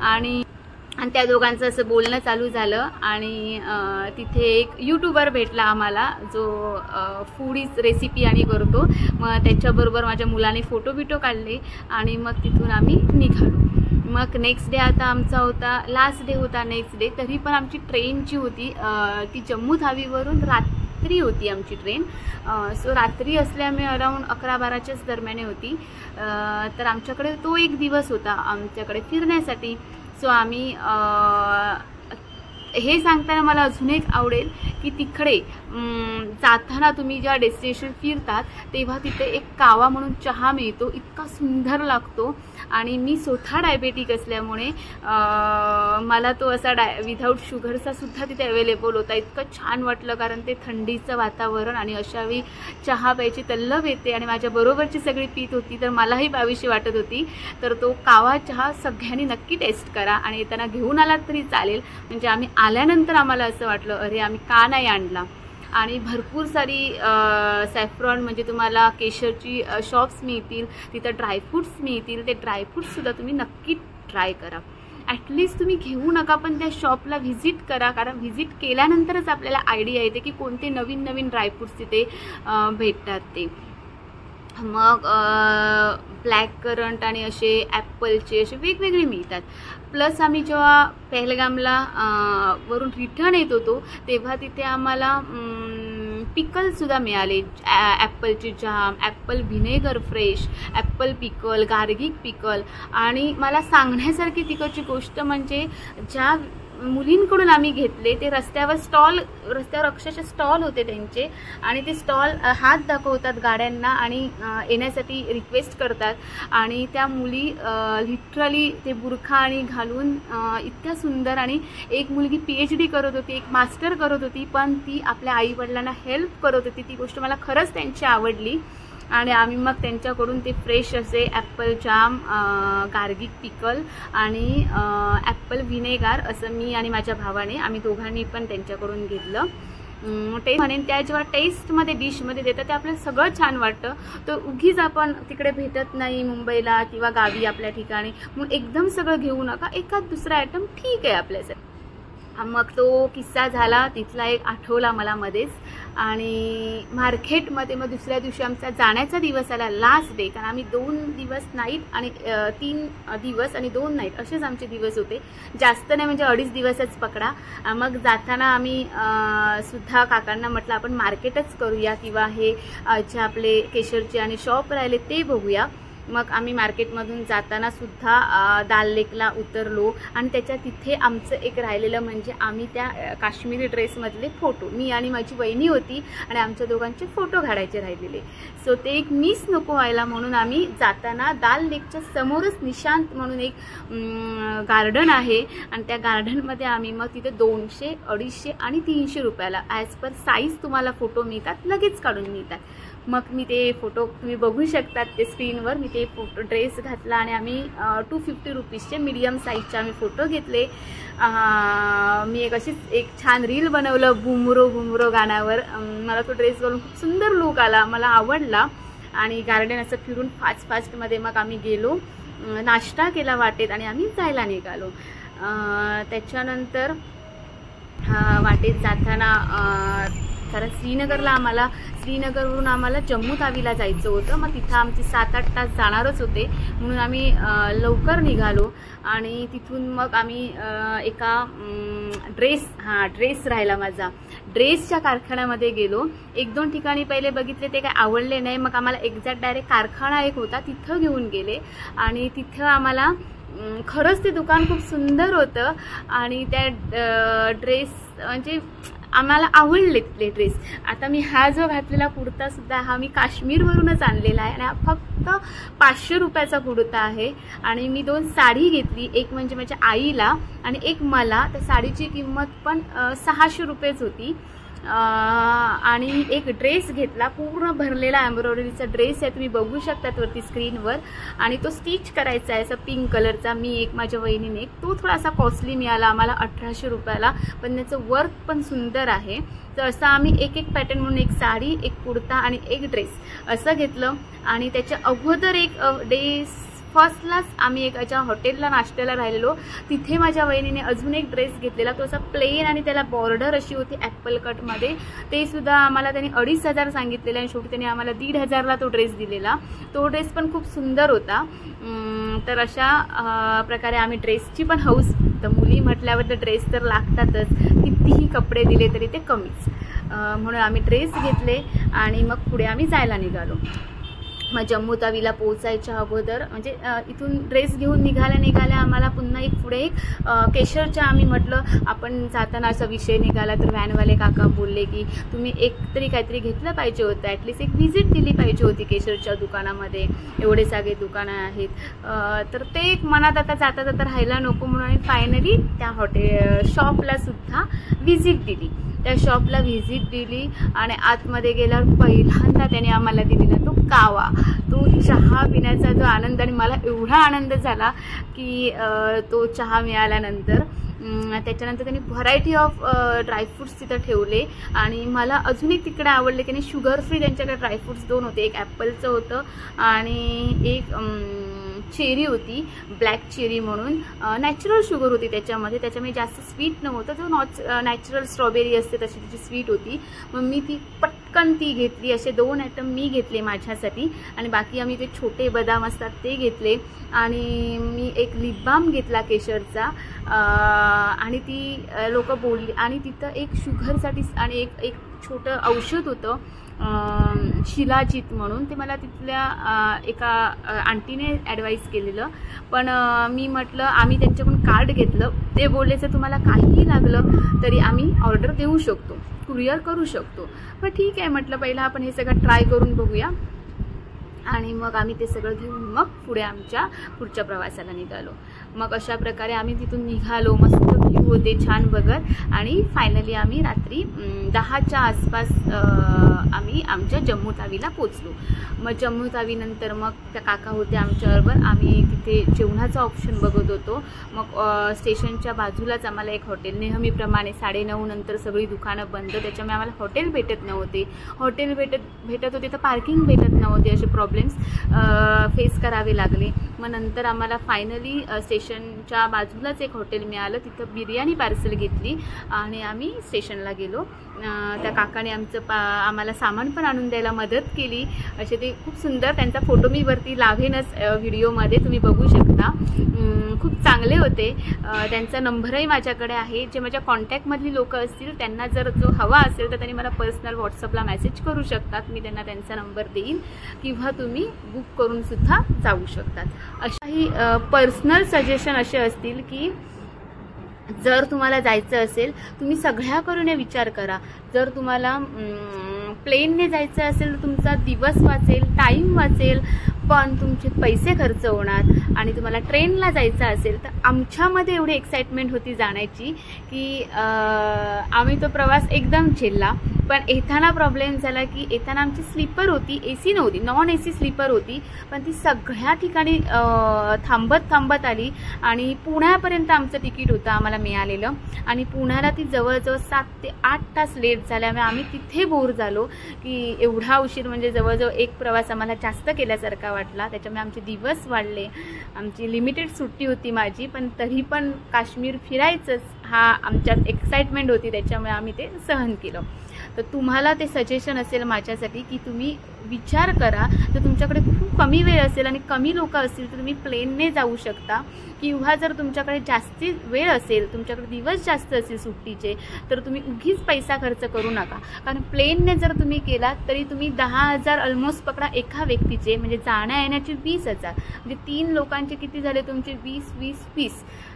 आणि त्या दोघांचं असं बोलणं चालू झालं आणि तिथे एक यूट्यूबर भेटला आम्हाला जो फूडीज रेसिपी आणि करतो, मग त्याच्याबरोबर माझ्या मुलाने फोटो बिटो काढले आणि मग तिथून आम्ही निघालो। मग नेक्स्ट डे आता आमचा होता, लास्ट डे होता नेक्स्ट डे, तरी पण आमची ट्रेन जी होती ती जम्मू तावीवरून रात्री होती आमची ट्रेन। सो रात्री असल्यामुळे अराऊंड 11-12च्याच दरम्यान होती। तर आमच्याकडे तो एक दिवस होता आमच्याकडे फिरण्यासाठी। सो आम्ही हे सांगताना मला अजून एक आवडेल की तिकडे जाताना तुम्ही ज्या डेस्टिनेशन फिरतात तेव्हा तिथे एक कावा म्हणून चहा मिळतो, इतका सुंदर लागतो। आणि मी स्वतः डायबेटिक असल्यामुळे मला तो असा विदाऊट शुगरचा सुद्धा तिथे अवेलेबल होता, इतकं छान वाटलं कारण ते थंडीचं वातावरण आणि अशावेळी चहा प्यायची तल्लफ येते आणि माझ्या बरोबरची सगळी पीत होती तर मलाही प्यावीशी वाटत होती। तर तो कावा चहा सगळ्यांनी नक्की टेस्ट करा आणि येताना घेऊन आलात तरी चालेल, म्हणजे आम्ही आल्यानंतर आम्हाला असं वाटलं अरे आम्ही का नाही आणला। आणि भरपूर सारी सॅफ्रॉन म्हणजे तुम्हाला केशरची शॉप्स मिळतील, तिथं ड्रायफ्रूट्स मिळतील, ते ड्रायफ्रूट्ससुद्धा तुम्ही नक्की ट्राय करा। ॲटलिस्ट तुम्ही घेऊ नका पण त्या शॉपला व्हिजिट करा, कारण व्हिजिट केल्यानंतरच आपल्याला आयडिया येते की कोणते नवीन नवीन ड्रायफ्रूट्स तिथे भेटतात ते। मग ब्लॅक करंट आणि असे ॲपलचे असे वेगवेगळे मिळतात। प्लस आम्ही जेव्हा पहलगामला वरून रिटर्न येत होतो तेव्हा तिथे आम्हाला पिकलसुद्धा मिळाले, ॲपलची जाम, ॲपल व्हिनेगर फ्रेश, ॲपल पिकल, गार्गिक पिकल। आणि मला सांगण्यासारखी तिकडची गोष्ट म्हणजे ज्या मुलींकडून आम्ही घेतले ते रस्त्यावर अक्षरशः स्टॉल होते त्यांचे आणि ते स्टॉल हात दाखवतात गाड्यांना आणि येण्यासाठी रिक्वेस्ट करतात आणि त्या मुली लिटरली ते बुरखा आणि घालून इतक्या सुंदर। आणि एक मुलगी PhD करत होती, एक मास्टर करत होती, पण ती आपल्या आईवडिलांना हेल्प करत होती। ती गोष्ट मला खरंच त्यांची आवडली आणि आम्ही मग त्यांच्याकडून ते फ्रेश असे ॲपल जाम, गार्गिक पिकल आणि ॲपल व्हिनेगार असं मी आणि माझ्या भावाने आम्ही दोघांनी पण त्यांच्याकडून घेतलं। टेस्ट म्हणेन त्या जेव्हा टेस्टमध्ये डिशमध्ये देतात ते आपल्याला सगळं छान वाटतं, तर उगीच आपण तिकडे भेटत नाही मुंबईला किंवा गावी आपल्या ठिकाणी म्हणून एकदम सगळं घेऊ नका, एखाद दुसरा आयटम ठीक आहे आपल्यासाठी। मग तो किस्सा झाला तिथला एक आठवला मला मध्येच। आणि मार्केटमध्ये मग दुसऱ्या दिवशी आमचा जाण्याचा दिवस आला, लास्ट डे, कारण आम्ही 2 दिवस नाईट आणि 3 दिवस आणि 2 नाईट असेच आमचे दिवस होते, जास्त नाही म्हणजे 2.5 दिवसच पकडा। मग जाताना आम्ही सुद्धा काकांना म्हटलं आपण मार्केटच करूया किंवा हे जे आपले केशरचे आणि शॉप राहिले ते बघूया। मग आम्ही मार्केटमधून जाताना सुद्धा दाल लेकला उतरलो आणि त्याच्या तिथे आमचं एक राहिलेलं म्हणजे आम्ही त्या काश्मीरी ड्रेसमधले फोटो, मी आणि माझी वहिनी होती आणि आमच्या दोघांचे फोटो काढायचे राहिलेले। सो ते एक मिस नको व्हायला म्हणून आम्ही जाताना दाल लेकच्या समोरच निशांत म्हणून एक गार्डन आहे आणि त्या गार्डनमध्ये आम्ही मग तिथे 200, 250 आणि 300 रुपयाला ॲज पर साईज तुम्हाला फोटो मिळतात, लगेच काढून मिळतात। मग मी ते फोटो तुम्ही बघू शकतात ते स्क्रीनवर, मी ते फोटो ड्रेस घातला आणि आम्ही 250 रुपीजचे मीडियम साईजचे आम्ही फोटो घेतले। मी एक छान रील बनवलं बुमरो बुमरो गाण्यावर, मला तो ड्रेस घालून खूप सुंदर लुक आला, मला आवडला। आणि गार्डन असं फिरून फास्टमध्ये मग आम्ही गेलो, नाश्ता केला वाटेत आणि आम्ही जायला निघालो। त्याच्यानंतर वाटेत जाताना कारण श्रीनगरवरून आम्हाला जम्मू तावीला जायचं होतं. मग तिथं आमचे 7-8 तास जाणारच होते, म्हणून आम्ही लवकर निघालो. आणि तिथून मग आम्ही एका ड्रेस राहिला माझा, ड्रेसच्या कारखान्यामध्ये गेलो. 1-2 ठिकाणी पहिले बघितले, ते काय आवडले नाही. मग आम्हाला एक्झॅक्ट डायरेक्ट कारखाना एक होता तिथं घेऊन गेले. आणि तिथं आम्हाला खरंच ते दुकान खूप सुंदर होतं. आणि त्या ड्रेस म्हणजे आम्हाला आवडले तिथले ड्रेस. आता मी हा जो घातलेला कुर्तासुद्धा हा मी काश्मीरवरूनच आणलेला आहे आणि हा फक्त 500 रुपयाचा कुर्ता आहे. आणि मी 2 साडी घेतली, एक म्हणजे माझ्या आईला आणि एक मला. त्या साडीची किंमत पण 600 रुपयेच होती. आणि एक ड्रेस घेतला, पूर्ण भरलेला एम्ब्रॉयडरीचा ड्रेस आहे, तुम्ही बघू शकतात वरती स्क्रीनवर. आणि तो स्टिच करायचा आहे, असा पिंक कलरचा. मी एक, माझ्या वहिनीने एक. तो थोडासा कॉस्टली मिळाला आम्हाला 1800 रुपयाला, पण त्याचं वर्क पण सुंदर आहे. तर असं आम्ही एक पॅटर्न म्हणून एक साडी, एक कुर्ता आणि एक ड्रेस असं घेतलं. आणि त्याच्या अगोदर एक डे फर्स्टलाच आम्ही एकाच्या हॉटेलला नाश्त्याला राहिलेलो. तिथे माझ्या वहिनीने अजून एक ड्रेस घेतलेला, तो असा प्लेन आणि त्याला बॉर्डर अशी होती ॲपल कटमध्ये. ते सुद्धा आम्हाला त्यांनी 2500 सांगितलेले आणि शेवटी त्यांनी आम्हाला 1500ला तो ड्रेस दिलेला. तो ड्रेस पण खूप सुंदर होता. तर अशा प्रकारे आम्ही ड्रेसची पण हौस, तर मुली म्हटल्यावर तर ड्रेस तर लागतातच, कितीही कपडे दिले तरी ते कमीच. म्हणून आम्ही ड्रेस घेतले आणि मग पुढे आम्ही जायला निघालो. मग जम्मू तावीला पोहोचायच्या अगोदर म्हणजे इथून ड्रेस घेऊन निघाल्या आम्हाला पुन्हा पुढे केशरच्या आम्ही म्हटलं आपण जाताना असा विषय निघाला. तर व्हॅनवाले काका बोलले की तुम्ही एक तरी काहीतरी घेतलं पाहिजे होतं, ॲटलिस्ट एक व्हिजिट दिली पाहिजे होती केशरच्या दुकानामध्ये, एवढे सगळे दुकानं आहेत. तर ते एक मनात आता जाता राहायला नको म्हणून आम्ही फायनली त्या शॉपला सुद्धा व्हिजिट दिली. त्या शॉपला व्हिजिट दिली आणि आतमध्ये गेल्यावर पहिल्यांदा त्याने आम्हाला दिलेला तो कावा, तो चहा पिण्याचा जो आनंद. आणि मला एवढा आनंद झाला की तो चहा मिळाल्यानंतर. त्याच्यानंतर त्यांनी व्हरायटी ऑफ ड्रायफ्रूट्स तिथं ठेवले. आणि मला अजून एक तिकडे आवडले की शुगर फ्री त्यांच्याकडे ड्रायफ्रूट्स 2 होते, एक ॲपलचं होतं आणि एक चेरी होती, ब्लॅक चेरी म्हणून. नॅचरल शुगर होती त्याच्यामध्ये जास्त स्वीट नव्हतं, जो नॅचरल स्ट्रॉबेरी असते तशी तिची स्वीट होती. मग मी ती पटकन घेतली. असे 2 आयटम मी घेतले माझ्यासाठी आणि बाकी आम्ही ते छोटे बदाम असतात ते घेतले. आणि मी एक लिप बाम घेतला केशरचा. आणि ती लोक बोलली. आणि तिथं एक शुगरसाठी आणि एक छोटं औषध होतं शिलाजीत म्हणून, ते मला तिथल्या एका आंटीने ॲडवाईस केलेलं. पण मी म्हटलं, आम्ही त्यांच्याकडून कार्ड घेतलं. ते बोलले जर तुम्हाला काहीही लागलं तरी आम्ही ऑर्डर देऊ शकतो, कुरिअर करू शकतो. मग ठीक आहे म्हटलं, पहिला आपण हे सगळं ट्राय करून बघूया. आणि मग आम्ही ते सगळं घेऊन मग पुढे आमच्या पुढच्या प्रवासाला निघालो. मग अशा प्रकारे आम्ही तिथून निघालो, मस्त व्ह्यू होते छान बघत. आणि फायनली आम्ही रात्री 10च्या आसपास आम्ही आमच्या जम्मू तावीला पोचलो. मग जम्मू तावीनंतर मग त्या काका होते आमच्याबरोबर. आम्ही तिथे जेवणाचा ऑप्शन बघत होतो. मग स्टेशनच्या बाजूलाच आम्हाला एक हॉटेल, नेहमीप्रमाणे 9:30 नंतर सगळी दुकानं बंद, त्याच्यामुळे आम्हाला हॉटेल भेटत नव्हते. हॉटेल भेटत होते तर पार्किंग भेटत नव्हते, असे प्रॉब्लेम्स फेस करावे लागले. मग नंतर आम्हाला फायनली स्टेशनच्या बाजूलाच एक हॉटेल मिळालं, तिथं बिर्याणी पार्सल घेतली आणि आम्ही स्टेशनला गेलो. त्या काकाने आम्हाला सामान पण आणून द्यायला मदत केली. असे ते खूप सुंदर, त्यांचा फोटो मी वरती लावेनच व्हिडिओमध्ये, तुम्ही बघू शकता. खूप चांगले होते. त्यांचा नंबरही माझ्याकडे आहे. जे माझ्या कॉन्टॅक्टमधली लोक असतील त्यांना जर जो हवा असेल तर त्यांनी मला पर्सनल व्हॉट्सअपला मेसेज करू शकतात. मी त्यांना त्यांचा नंबर देईन किंवा तुम्ही बुक करून सुद्धा जाऊ शकतात. अशाही पर्सनल सजेशन असे असतील की जर तुम्हाला जायचं असेल, तुम्ही सगळ्याकडून विचार करा. जर तुम्हाला प्लेनने जायचं असेल तर तुमचा दिवस वाचेल, टाईम वाचेल, पण तुमचे पैसे खर्च होणार. आणि तुम्हाला ट्रेनला जायचं असेल तर आमच्यामध्ये एवढी एक्साइटमेंट होती जाण्याची की आम्ही तो प्रवास एकदम झेलला. पण येताना प्रॉब्लेम झाला की येताना आमची स्लीपर होती, AC नव्हती, नॉन AC स्लीपर होती, पण ती सगळ्या ठिकाणी थांबत आली. आणि पुण्यापर्यंत आमचं तिकीट होतं आम्हाला मिळालेलं. आणि पुण्याला ती जवळजवळ 7 ते 8 तास लेट झाल्यामुळे आम्ही तिथे बोर झालो की एवढा उशीर, म्हणजे जवळजवळ एक प्रवास आम्हाला जास्त केल्यासारखा वाटला. त्याच्यामुळे आमचे दिवस वाढले. आमची लिमिटेड सुट्टी होती माझी, पण तरी पण काश्मीर फिरायचंच हा आमच्यात एक्साइटमेंट होती, त्याच्यामुळे आम्ही ते सहन केलं. तर तुम्हाला ते सजेशन असेल माझ्यासाठी की तुम्ही विचार करा, तर तुमच्याकडे खूप कमी वेळ असेल आणि कमी लोक असतील तर तुम्ही प्लेनने जाऊ शकता, किंवा जर तुमच्याकडे जास्ती वेळ असेल, तुमच्याकडे दिवस जास्त असेल सुट्टीचे, तर तुम्ही उगीच पैसा खर्च करू नका. कारण प्लेनने जर तुम्ही केलात तरी तुम्ही 10,000 ऑलमोस्ट पकडा एका व्यक्तीचे, म्हणजे जाण्या येण्याचे 20,000, म्हणजे 3 लोकांचे किती झाले तुमचे 20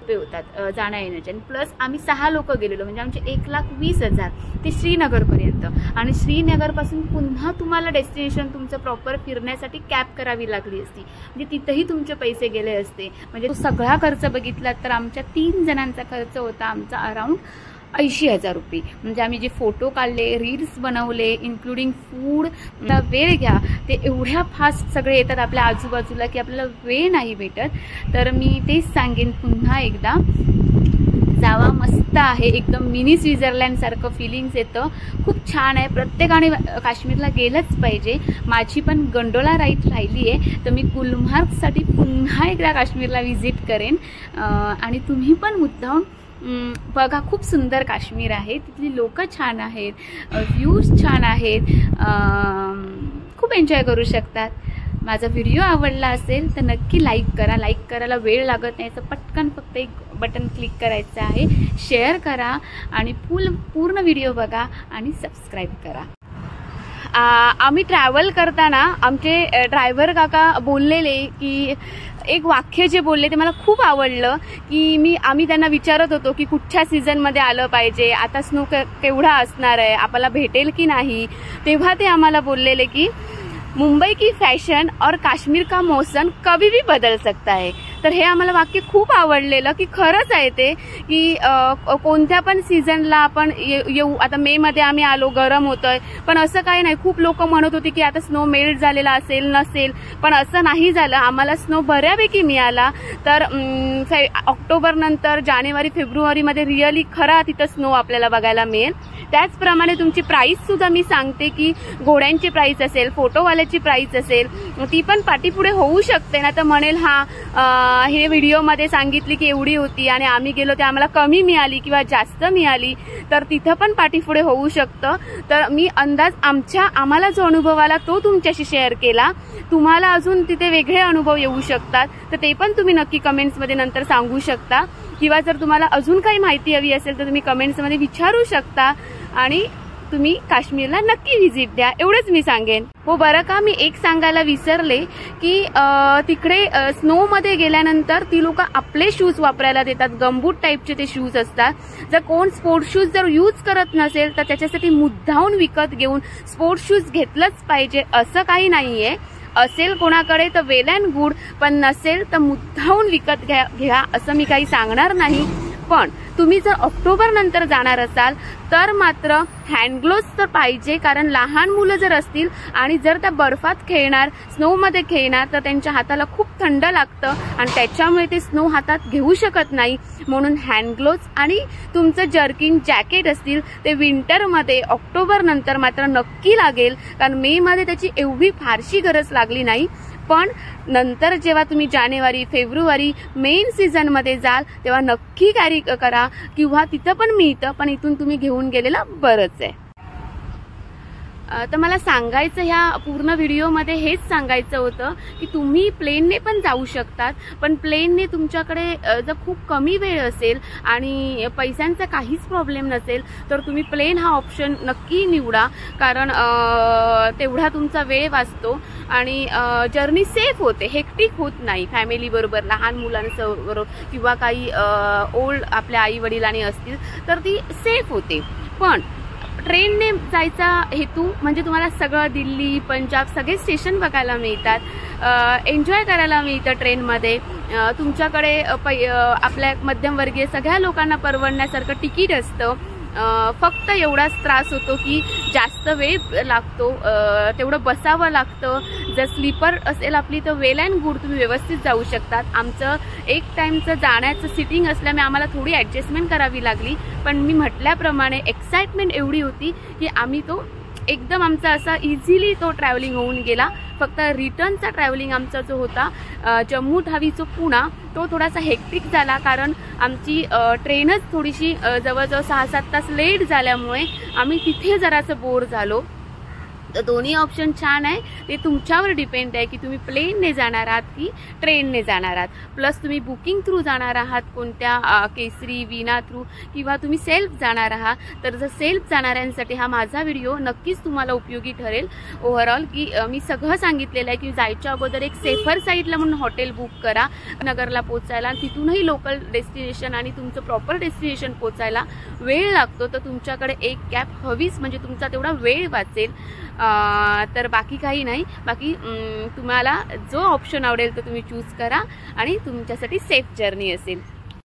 रुपये होतात जाण्या येण्याचे. आणि प्लस आम्ही 6 लोक गेलेलो, म्हणजे आमचे 1,20,000 ते श्रीनगरपर्यंत. आणि श्रीनगरपासून पुन्हा तुम्हाला डेस्टिनेशन तुमचं प्रॉपर फिरण्यासाठी कॅब करावी लागली असती, म्हणजे तिथंही तुमचे पैसे गेले असते. म्हणजे तो सगळा खर्च बघितला तर आमच्या 3 जणांचा खर्च होता आमचा अराउंड 80,000 रुपये. म्हणजे आम्ही जे फोटो काढले, रील्स बनवले, इन्क्लुडिंग फूड, वेळ घ्या, ते एवढ्या फास्ट सगळे येतात आपल्या आजूबाजूला की आपल्याला वेळ नाही भेटत. तर मी तेच सांगेन पुन्हा एकदा, जावा, मस्त आहे, एकदम मिनी स्वित्झर्लंड सारखं फिलिंग्स येतं, खूप छान आहे. प्रत्येकाने काश्मीरला गेलंच पाहिजे. माझी पण गंडोला राईड राहिली आहे, तर मी गुलमार्गसाठी पुन्हा एकदा काश्मीरला व्हिजिट करेन. आणि तुम्ही पण मुद्दाम बघा, खूप सुंदर काश्मीर आहे, तिथली लोक छान आहेत, व्ह्यूज छान आहेत, खूप एन्जॉय करू शकतात. माझा व्हिडिओ आवडला असेल तर नक्की लाईक करा. लाईक करायला वेळ लागत नाही, तर पटकन फक्त एक बटन क्लिक करायचं आहे, शेअर करा आणि पूर्ण व्हिडिओ बघा आणि सबस्क्राईब करा. आम्ही ट्रॅव्हल करताना आमचे ड्रायव्हर काका बोललेले की एक वाक्य जे बोलले ते मला खूप आवडलं, की आम्ही त्यांना विचारत होतो की कुठच्या सीझनमध्ये आलं पाहिजे, आता स्नो केवढा असणार आहे, आपल्याला भेटेल की नाही. तेव्हा ते आम्हाला बोललेले की मुंबई की फॅशन और काश्मीर का मौसम कभी भी बदल सकता है. तर हे आम्हाला वाक्य खूप आवडलेलं, की खरंच आहे ते, की कोणत्या पण सीझनला आपण येऊ. आता मे मध्ये आम्ही आलो, गरम होतंय, पण असं काही नाही. खूप लोक म्हणत होते की आता स्नो मेल्ट झालेला असेल, नसेल, पण असं नाही झालं. आम्हाला स्नो बऱ्यापैकी मिळाला. तर ऑक्टोबर नंतर जानेवारी फेब्रुवारीमध्ये रिअली खरा तिथं स्नो आपल्याला बघायला मिळेल. त्याचप्रमाणे तुमची प्राईस सुद्धा मी सांगते की घोड्यांची प्राईस असेल, फोटोवाल्याची प्राईस असेल, ती पण पाठीपुढे होऊ शकते ना. तर म्हणेल हे व्हिडिओमध्ये सांगितली की एवढी होती आणि आम्ही गेलो ते आम्हाला कमी मिळाली किंवा जास्त मिळाली, तर तिथं पण पाठीपुढे होऊ शकतं. तर मी अंदाज आम्हाला जो अनुभव आला तो तुमच्याशी शेअर केला. तुम्हाला अजून तिथे वेगळे अनुभव येऊ शकतात, तर ते पण तुम्ही नक्की कमेंट्समध्ये नंतर सांगू शकता. किंवा जर तुम्हाला अजून काही माहिती हवी असेल तर तुम्ही कमेंट्समध्ये विचारू शकता. आणि तुम्ही काश्मीरला नक्की व्हिजिट द्या, एवढंच मी सांगेन. हो बरं का, मी एक सांगायला विसरले की तिकडे स्नोमध्ये गेल्यानंतर ती लोक आपले शूज वापरायला देतात, गमबूट टाईपचे ते शूज असतात. जर कोण स्पोर्ट्स शूज जर यूज करत नसेल तर त्याच्यासाठी मुद्दाहून विकत घेऊन स्पोर्ट्स शूज घेतलंच पाहिजे असं काही नाहीये. असेल कोणाकडे तर वेल अँड गुड, पण नसेल तर मुद्दाहून विकत घ्या असं मी काही सांगणार नाही. पण तुम्ही जर ऑक्टोबर नंतर जाणार असाल तर मात्र हँड ग्लोव्ज तर पाहिजे, कारण लहान मुलं जर असतील आणि जर त्या बर्फात खेळणार, स्नोमध्ये खेळणार, तर त्यांच्या हाताला खूप थंड लागतं आणि त्याच्यामुळे ते स्नो हातात घेऊ शकत नाही. म्हणून हँड ग्लोव्ज आणि तुमचं जर्किंग जॅकेट असतील ते विंटरमध्ये ऑक्टोबर नंतर मात्र नक्की लागेल, कारण मे मध्ये त्याची एवढी फारशी गरज लागली नाही. पण नंतर जेव्हा तुम्ही जानेवारी फेब्रुवारी मेन सीझन मध्ये जाल तेव्हा नक्की कॅरी करा, किंवा तिथं पण मिळतं, पण इथून तुम्ही घेऊन गेलेलं बरंच आहे. तर मला सांगायचं ह्या पूर्ण व्हिडिओमध्ये हेच सांगायचं होतं की तुम्ही प्लेनने पण जाऊ शकतात, पण प्लेनने तुमच्याकडे जर खूप कमी वेळ असेल आणि पैशांचा काहीच प्रॉब्लेम नसेल तर तुम्ही प्लेन हा ऑप्शन नक्की निवडा, कारण तेवढा तुमचा वेळ वाचतो आणि जर्नी सेफ होते, हेक्टिक होत नाही. फॅमिली बरोबर, लहान मुलांबरोबर किंवा काही ओल्ड आपल्या आई वडिलांनी असतील तर ती सेफ होते. पण ट्रेनने जायचा हेतू म्हणजे तुम्हाला सगळं दिल्ली, पंजाब सगळे स्टेशन बघायला मिळतात, एन्जॉय करायला मिळतं ट्रेनमध्ये. तुमच्याकडे आपल्या मध्यमवर्गीय सगळ्या लोकांना परवडण्यासारखं तिकीट असतं. फक्त एवढाच त्रास होतो की जास्त वेळ लागतो, तेवढं बसावं लागतं. जर स्लीपर असेल आपली तर वेल अँड गुड तुम्ही व्यवस्थित जाऊ शकतात. आमचं एक टाइमचं जाण्याचं सिटिंग असल्यामुळे आम्हाला थोडी ॲडजस्टमेंट करावी लागली, पण मी म्हटल्याप्रमाणे एक्साइटमेंट एवढी होती की आम्ही तो एकदम आमचा असा इझिली तो ट्रॅव्हलिंग होऊन गेला. फक्त रिटर्नचा ट्रॅव्हलिंग आमचा जो होता जम्मू तावी पुणा तो थोडासा हेक्टिक झाला, कारण आमची ट्रेनच थोडीशी जवळजवळ 6-7 तास लेट झाल्यामुळे आम्ही तिथे जरासं बोर झालो। तर दोन्ही ऑप्शन छान आहे, ते तुमच्यावर डिपेंड आहे की तुम्ही प्लेनने जाणार आहात की ट्रेनने जाणार आहात। प्लस तुम्ही बुकिंग थ्रू जाणार आहात कोणत्या केसरी, वीणा थ्रू, किंवा तुम्ही सेल्फ जाणार आहात। तर जर सेल्फ जाणाऱ्यांसाठी हा माझा व्हिडिओ नक्कीच तुम्हाला उपयोगी ठरेल ओव्हरऑल, की मी सगळं सांगितलेलं आहे की जायच्या अगोदर एक सेफर साईडला म्हणून हॉटेल बुक करा नगरला पोचायला, तिथूनही लोकल डेस्टिनेशन आणि तुमचं प्रॉपर डेस्टिनेशन पोचायला वेळ लागतो, तर तुमच्याकडे एक कॅब हवीच, म्हणजे तुमचा तेवढा वेळ वाचेल। तर बाकी काही नाही, बाकी तुम्हाला जो ऑप्शन आवडेल तो तुम्ही चूज करा आणि तुमच्यासाठी सेफ जर्नी असेल।